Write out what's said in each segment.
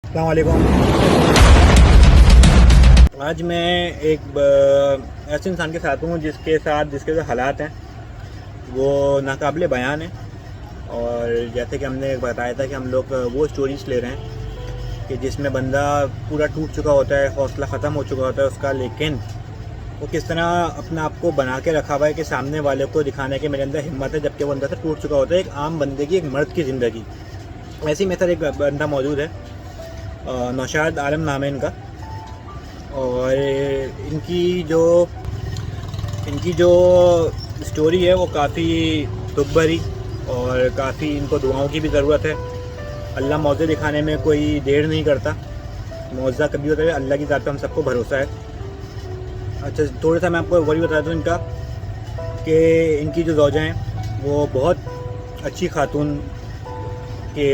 अस्सलाम वालेकुम। आज मैं एक ऐसे इंसान के साथ हूँ जिसके जो हालात हैं वो नाकाबिले बयान हैं। और जैसे कि हमने बताया था कि हम लोग वो स्टोरीज़ ले रहे हैं कि जिसमें बंदा पूरा टूट चुका होता है, हौसला ख़त्म हो चुका होता है उसका, लेकिन वो किस तरह अपने आप को बना के रखा हुआ है कि सामने वाले को दिखाने की मेरे अंदर हिम्मत है, जबकि वो अंदर से टूट चुका होता है। एक आम बंदे की, एक मर्द की ज़िंदगी। ऐसे ही मेरे साथ एक बंदा मौजूद है, नौशाद आलम नाम है इनका। और इनकी जो स्टोरी है वो काफ़ी दुख भरी और काफ़ी इनको दुआओं की भी ज़रूरत है। अल्लाह मौज़े दिखाने में कोई देर नहीं करता। मौज़ा कभी होता है, अल्लाह की ज़ात पे हम सबको भरोसा है। अच्छा, थोड़ा सा मैं आपको वही बता दूँ इनका कि इनकी जो ज़ौजा हैं वो बहुत अच्छी खातून के,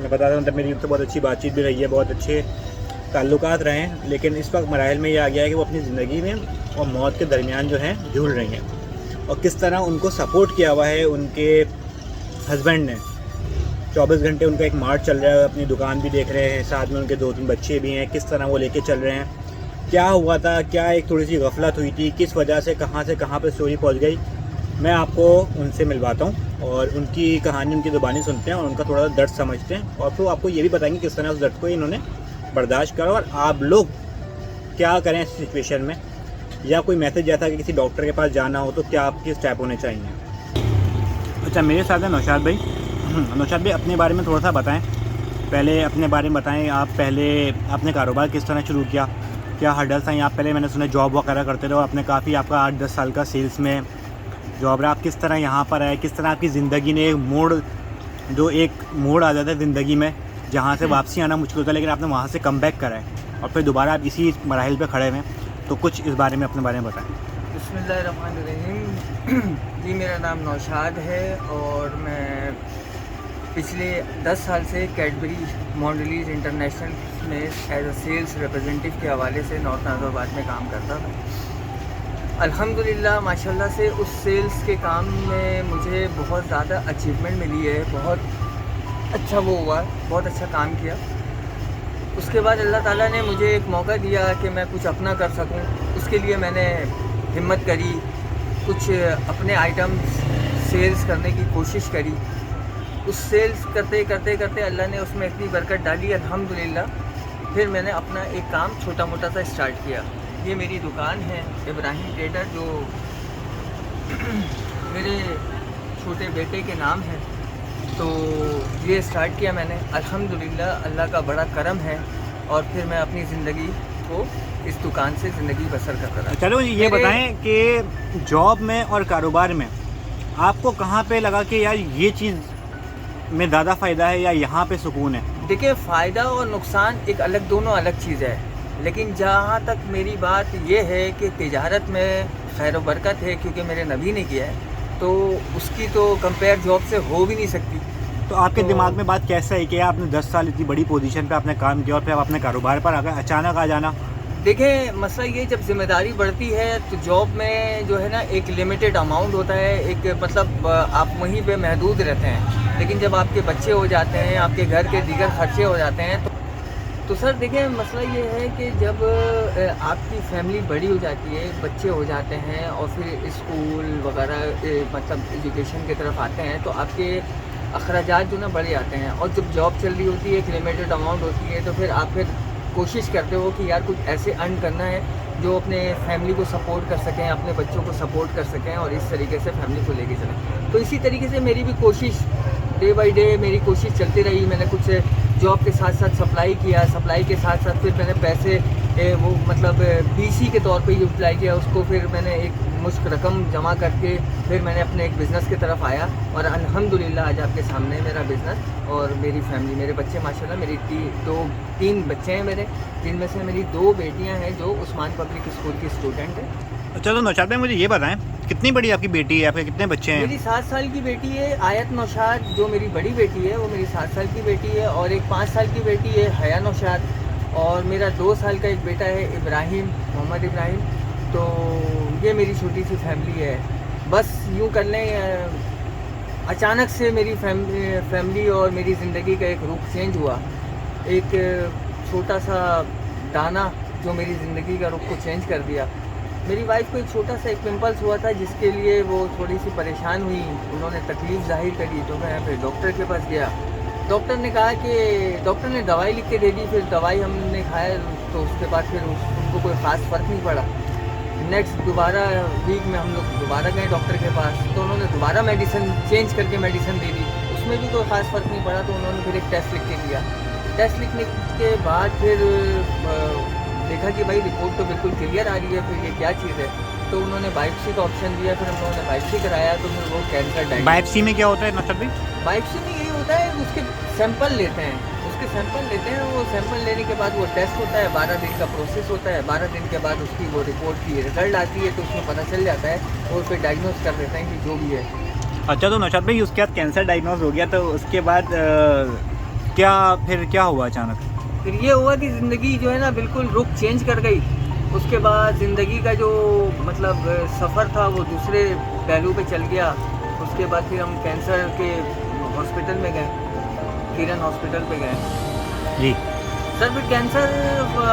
मैं बता रहा हूँ, मतलब मेरी उनसे बहुत अच्छी बातचीत भी रही है, बहुत अच्छे ताल्लुकात रहे हैं। लेकिन इस वक्त मराहिल में ये आ गया है कि वो अपनी ज़िंदगी में और मौत के दरमियान जो हैं झूल रही हैं। और किस तरह उनको सपोर्ट किया हुआ है उनके हस्बैंड ने। 24 घंटे उनका एक मार्च चल रहा है, अपनी दुकान भी देख रहे हैं, साथ में उनके 2-3 बच्चे भी हैं। किस तरह वो लेके चल रहे हैं, क्या हुआ था, क्या एक थोड़ी सी गफलत हुई थी, किस वजह से कहाँ पर स्टोरी पहुँच गई, मैं आपको उनसे मिलवाता हूँ और उनकी कहानी, उनकी ज़ुबानी सुनते हैं और उनका थोड़ा सा दर्द समझते हैं। और फिर आपको ये भी बताएंगे किस तरह उस दर्द को इन्होंने बर्दाश्त करा और आप लोग क्या करें इस सिचुएशन में। या कोई मैसेज जैसा कि किसी डॉक्टर के पास जाना हो तो क्या आपके स्टेप होने चाहिए। अच्छा, मेरे साथ है नौशाद भाई। नौशाद भाई, अपने बारे में थोड़ा सा बताएं। पहले अपने बारे में बताएं, आप पहले अपने कारोबार किस तरह शुरू किया, क्या हर्डल्स हैं। आप पहले, मैंने सुना, जॉब वगैरह करते रहे, आपने काफ़ी, आपका 8-10 साल का सेल्स में जॉब रहा। आप किस तरह यहाँ पर आए, किस तरह आपकी ज़िंदगी ने एक मोड़ आ जाता है ज़िंदगी में जहाँ से वापसी आना मुश्किल होता है, लेकिन आपने वहाँ से कम बैक करा है और फिर दोबारा आप इसी मराहिल पे खड़े हुए हैं। तो कुछ इस बारे में, अपने बारे में बताएं। बिस्मिल्लाहिर्रहमानिर्रहीम। जी, मेरा नाम नौशाद है और मैं पिछले 10 साल से कैडबरी मॉन्डलीज इंटरनेशनल में एज अ सेल्स रिप्रेजेंटेटिव के हवाले से नॉर्थ नाज़रबाद में काम करता था। अल्हम्दुलिल्लाह माशाल्लाह से उस सेल्स के काम में मुझे बहुत ज़्यादा अचीवमेंट मिली है, बहुत अच्छा वो हुआ, बहुत अच्छा काम किया। उसके बाद अल्लाह ताला ने मुझे एक मौका दिया कि मैं कुछ अपना कर सकूं। उसके लिए मैंने हिम्मत करी, कुछ अपने आइटम्स सेल्स करने की कोशिश करी। उस सेल्स करते करते करते अल्लाह ने उसमें इतनी बरकत डाली अल्हम्दुलिल्लाह। फिर मैंने अपना एक काम छोटा मोटा सा स्टार्ट किया। ये मेरी दुकान है इब्राहिम ट्रेडर, जो मेरे छोटे बेटे के नाम है। तो ये स्टार्ट किया मैंने, अल्हम्दुलिल्लाह अल्लाह का बड़ा करम है। और फिर मैं अपनी ज़िंदगी को इस दुकान से ज़िंदगी बसर करता रहा। चलो ये बताएं कि जॉब में और कारोबार में आपको कहाँ पे लगा कि यार ये चीज़ में ज़्यादा फ़ायदा है या यहाँ पे सुकून है। देखिए, फ़ायदा और नुकसान एक अलग, दोनों अलग चीज़ है। लेकिन जहाँ तक मेरी बात ये है कि तिजारत में खैर बरकत है, क्योंकि मेरे नबी ने किया है, तो उसकी तो कंपेयर जॉब से हो भी नहीं सकती। तो आपके दिमाग में बात कैसा है कि आपने 10 साल इतनी बड़ी पोजीशन पे आपने काम किया और फिर आप अपने कारोबार पर अगर अचानक आ जाना। देखें, मसला ये, जब जिम्मेदारी बढ़ती है तो जॉब में जो है ना एक लिमिटेड अमाउंट होता है, एक मतलब आप वहीं पे महदूद रहते हैं। लेकिन जब आपके बच्चे हो जाते हैं, आपके घर के दीगर खर्चे हो जाते हैं, तो सर देखें, मसला ये है कि जब आपकी फैमिली बड़ी हो जाती है, बच्चे हो जाते हैं और फिर स्कूल वगैरह मतलब एजुकेशन की तरफ आते हैं, तो आपके अखराजात जो ना बढ़ जाते हैं। और जब जॉब चल रही होती है, एक लिमिटेड अमाउंट होती है, तो फिर आप कोशिश करते हो कि यार कुछ ऐसे अर्न करना है जो अपने फैमिली को सपोर्ट कर सकें, अपने बच्चों को सपोर्ट कर सकें और इस तरीके से फैमिली को लेके चलें। तो इसी तरीके से मेरी भी कोशिश डे बाय डे मेरी कोशिश चलती रही। मैंने कुछ जॉब के साथ साथ सप्लाई किया, सप्लाई के साथ साथ फिर मैंने पैसे वो मतलब बीसी के तौर पे यूटिलाइज किया उसको। फिर मैंने एक मुश्क रकम जमा करके फिर मैंने अपने एक बिज़नेस की तरफ आया और अल्हम्दुलिल्लाह आज आपके सामने मेरा बिज़नेस और मेरी फैमिली, मेरे बच्चे माशाल्लाह, मेरी 3 बच्चे हैं मेरे, जिनमें से मेरी 2 बेटियां हैं जो उस्मान पब्लिक स्कूल की स्टूडेंट हैं। चलो नौशाद भाई, मुझे ये बताएं, कितनी बड़ी आपकी बेटी है, आपके कितने बच्चे हैं। मेरी 7 साल की बेटी है आयत नौशाद, जो मेरी बड़ी बेटी है वो मेरी 7 साल की बेटी है, और एक 5 साल की बेटी है हया नौशाद, और मेरा 2 साल का एक बेटा है इब्राहिम, मोहम्मद इब्राहिम। तो ये मेरी छोटी सी फैमिली है। बस यूँ कर लें, अचानक से मेरी फैमिली और मेरी ज़िंदगी का एक रुख चेंज हुआ एक छोटा सा दाना जो मेरी ज़िंदगी का रुख को चेंज कर दिया। मेरी वाइफ को एक छोटा सा एक पिंपल्स हुआ था जिसके लिए वो थोड़ी सी परेशान हुई, उन्होंने तकलीफ़ ज़ाहिर करी, तो मैं फिर डॉक्टर के पास गया। डॉक्टर ने कहा कि डॉक्टर ने दवाई लिख के दे दी, फिर दवाई हमने खाया तो उसके बाद फिर उनको कोई ख़ास फ़र्क नहीं पड़ा। नेक्स्ट दोबारा वीक में हम लोग दोबारा गए डॉक्टर के पास, तो उन्होंने दोबारा मेडिसिन चेंज करके मेडिसिन दे दी, उसमें भी कोई ख़ास फ़र्क नहीं पड़ा। तो उन्होंने फिर एक टेस्ट लिख के दिया। टेस्ट लिखने के बाद फिर देखा कि भाई रिपोर्ट तो बिल्कुल क्लियर आ रही है, फिर ये क्या चीज़ है, तो उन्होंने बायोप्सी का ऑप्शन दिया। फिर हम लोगों ने बायोप्सी कराया तो फिर वो कैंसर डायग्नोस। बायोप्सी में क्या होता है नौशाद भाई? बायोप्सी में यही होता है, उसके सैंपल लेते हैं, उसके सैंपल लेते हैं, वो सैंपल लेने के बाद वो टेस्ट होता है, 12 दिन का प्रोसेस होता है। 12 दिन के बाद उसकी वो रिपोर्ट की रिजल्ट आती है, तो उसमें पता चल जाता है और फिर डायग्नोस कर देते हैं कि जो भी है। अच्छा, तो नौशाद भाई उसके बाद कैंसर डायग्नोज हो गया, तो उसके बाद क्या हुआ अचानक? फिर ये हुआ कि ज़िंदगी जो है ना बिल्कुल रुख चेंज कर गई। उसके बाद ज़िंदगी का जो मतलब सफ़र था वो दूसरे पहलू पे चल गया। उसके बाद फिर हम कैंसर के हॉस्पिटल में गए, किरण हॉस्पिटल पे गए। जी सर फिर कैंसर वो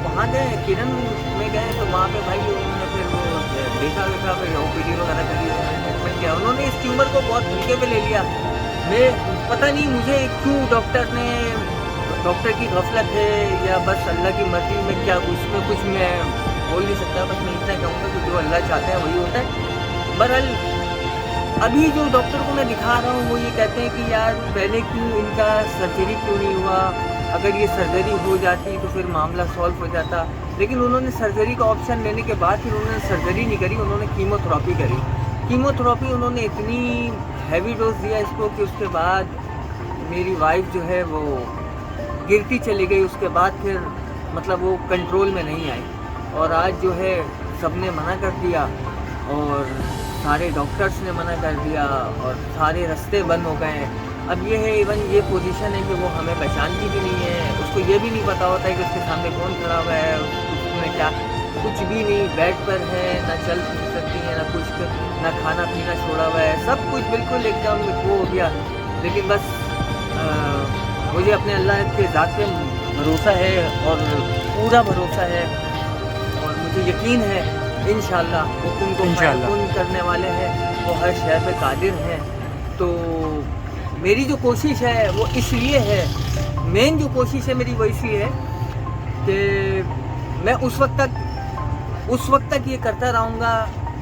वहाँ गए, किरण में गए, तो वहाँ पे भाई उन्होंने फिर वो देखा फिर OPD वगैरह करी, ट्रीटमेंट किया। उन्होंने इस ट्यूमर को बहुत हल्के पे ले लिया। मैं पता नहीं मुझे क्यों डॉक्टर की गफलत है या बस अल्लाह की मर्जी में, क्या उसमें कुछ मैं बोल नहीं सकता। बस मैं इतना कहूँगा कि जो अल्लाह चाहते हैं वही होता है। बहरहाल अभी जो डॉक्टर को मैं दिखा रहा हूँ वो ये कहते हैं कि यार पहले क्यों इनका सर्जरी क्यों नहीं हुआ, अगर ये सर्जरी हो जाती तो फिर मामला सॉल्व हो जाता। लेकिन उन्होंने सर्जरी का ऑप्शन लेने के बाद फिर उन्होंने सर्जरी नहीं करी, उन्होंने कीमोथेरेपी करी। कीमोथेरेपी उन्होंने इतनी हैवी डोज दिया इसको कि उसके बाद मेरी वाइफ जो है वो गिरती चली गई। उसके बाद फिर मतलब वो कंट्रोल में नहीं आई, और आज जो है सबने मना कर दिया, और सारे डॉक्टर्स ने मना कर दिया, और सारे रास्ते बंद हो गए हैं। अब ये है, इवन ये पोजीशन है कि वो हमें पहचानती भी नहीं है, उसको ये भी नहीं पता होता है कि उसके सामने कौन खड़ा हुआ है, उसमें क्या कुछ भी नहीं, बेड पर है, ना चल फिर सकती है, ना कुछ, ना खाना पीना छोड़ा हुआ है, सब कुछ बिल्कुल एकदम वो हो गया। लेकिन बस मुझे अपने अल्लाह के ज़ात पे भरोसा है, और पूरा भरोसा है, और मुझे यकीन है इंशाअल्लाह वो उनको फैकुन करने वाले हैं, वो हर शय पे कादिर हैं। तो मेरी जो कोशिश है वो इसलिए है, मेन जो कोशिश है मेरी वो इसलिए है कि मैं उस वक्त तक ये करता रहूँगा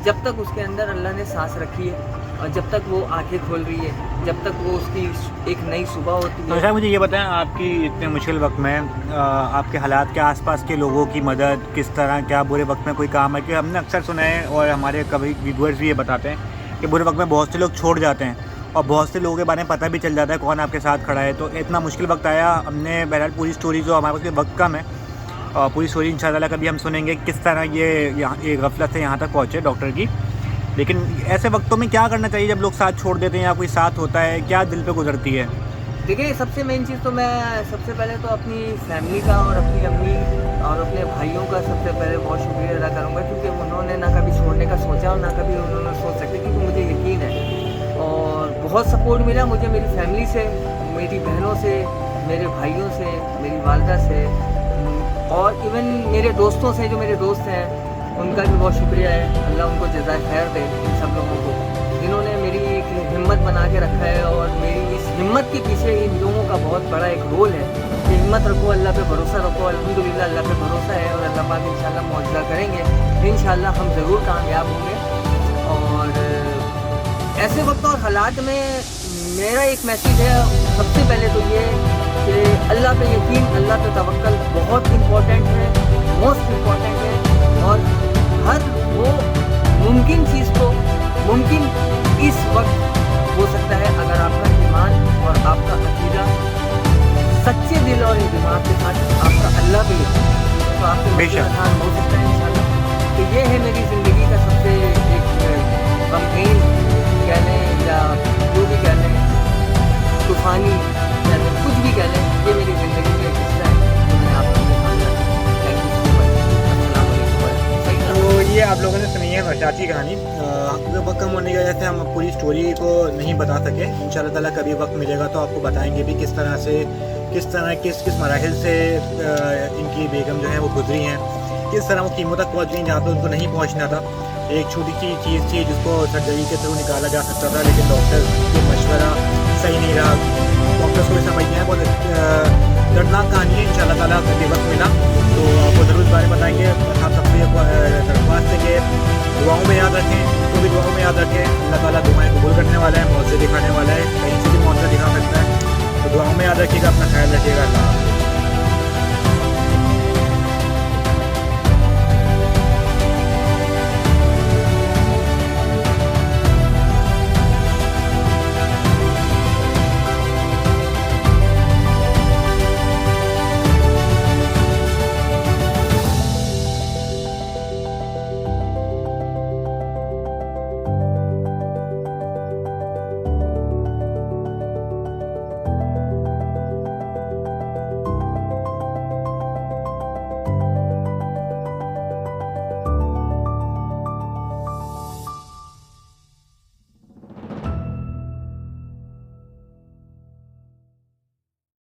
जब तक उसके अंदर अल्लाह ने सांस रखी है, और जब तक वो आंखें खोल रही है, जब तक वो उसकी एक नई सुबह होती है। तो सर मुझे ये बताएं, आपकी इतने मुश्किल वक्त में आपके हालात के आसपास के लोगों की मदद किस तरह, क्या बुरे वक्त में कोई काम है? कि हमने अक्सर सुना है और हमारे कभी व्यूअर्स भी ये बताते हैं कि बुरे वक्त में बहुत से लोग छोड़ जाते हैं, और बहुत से लोगों के बारे में पता भी चल जाता है कौन आपके साथ खड़ा है। तो इतना मुश्किल वक्त आया, हमने बहरहाल पूरी स्टोरी जो हमारे पास वक्त कम है, पूरी स्टोरी इंशाअल्लाह कभी हम सुनेंगे किस तरह ये यहाँ एक गफलत से यहाँ तक पहुँचे डॉक्टर की। लेकिन ऐसे वक्तों में क्या करना चाहिए जब लोग साथ छोड़ देते हैं या कोई साथ होता है, क्या दिल पे गुजरती है? देखिए, सबसे मेन चीज़ तो मैं सबसे पहले तो अपनी फैमिली का और अपनी अम्मी और अपने भाइयों का सबसे पहले बहुत शुक्रिया अदा करूँगा, क्योंकि उन्होंने ना कभी छोड़ने का सोचा और ना कभी उन्होंने सोच सके, क्योंकि मुझे यकीन है। और बहुत सपोर्ट मिला मुझे मेरी फैमिली से, मेरी बहनों से, मेरे भाइयों से, मेरी वालदा से, और इवन मेरे दोस्तों से, जो मेरे दोस्त हैं उनका भी बहुत शुक्रिया है। अल्लाह उनको जज़ाए खैर दे, इन सब लोगों को जिन्होंने मेरी एक हिम्मत बना के रखा है, और मेरी इस हिम्मत के पीछे इन लोगों का बहुत बड़ा एक रोल है कि हिम्मत रखो, अल्लाह पे भरोसा रखो। अल्हम्दुलिल्लाह अल्लाह पे भरोसा है, और अल्लाह पाक इंशाल्लाह मौजज़ा करेंगे, इंशाल्लाह हम ज़रूर कामयाब होंगे। और ऐसे वक्त और हालात में मेरा एक मैसेज है सबसे पहले तो ये कि अल्लाह पे यकीन, अल्लाह पे तवक्कल बहुत इम्पोर्टेंट है, मोस्ट इम्पोर्टेंट है। और हर वो मुमकिन चीज़ को मुमकिन इस वक्त हो सकता है अगर आपका ईमान और आपका अकीदा सच्चे दिल और दिमाग के साथ आपका अल्लाह पे तो आपके आसान हो सकता है इंशाल्लाह। तो ये है मेरी ज़िंदगी का सबसे एक गमगीन कह लें या जो भी कह लें, तूफ़ानी कह लें, कुछ भी कह लें, ये मेरी ज़िंदगी का एक हिस्सा है जो मैं आपको दिखाऊंगा। Thank you so much. अस्सलाम वालेकुम। तो ये आप लोगों ने सुनी है नौशाद की कहानी। वक्त कम होने की वजह से हम पूरी स्टोरी को नहीं बता सके। इंशाअल्लाह ताला कभी वक्त मिलेगा तो आपको बताएंगे भी किस तरह से किस तरह किस किस मराहिल से इनकी बेगम जो है वो गुजरी हैं, किस तरह वो कीमों तक पहुँच गई जहाँ पर उनको नहीं पहुँचना था। एक छोटी सी चीज़ थी जिसको सर्जरी के थ्रू निकाला जा सकता था, लेकिन डॉक्टर की मशवरा सही नहीं रहा। डॉक्टर्स को समझ नहीं आया। बहुत दर्दनाक कहानी है। इंशाल्लाह ताला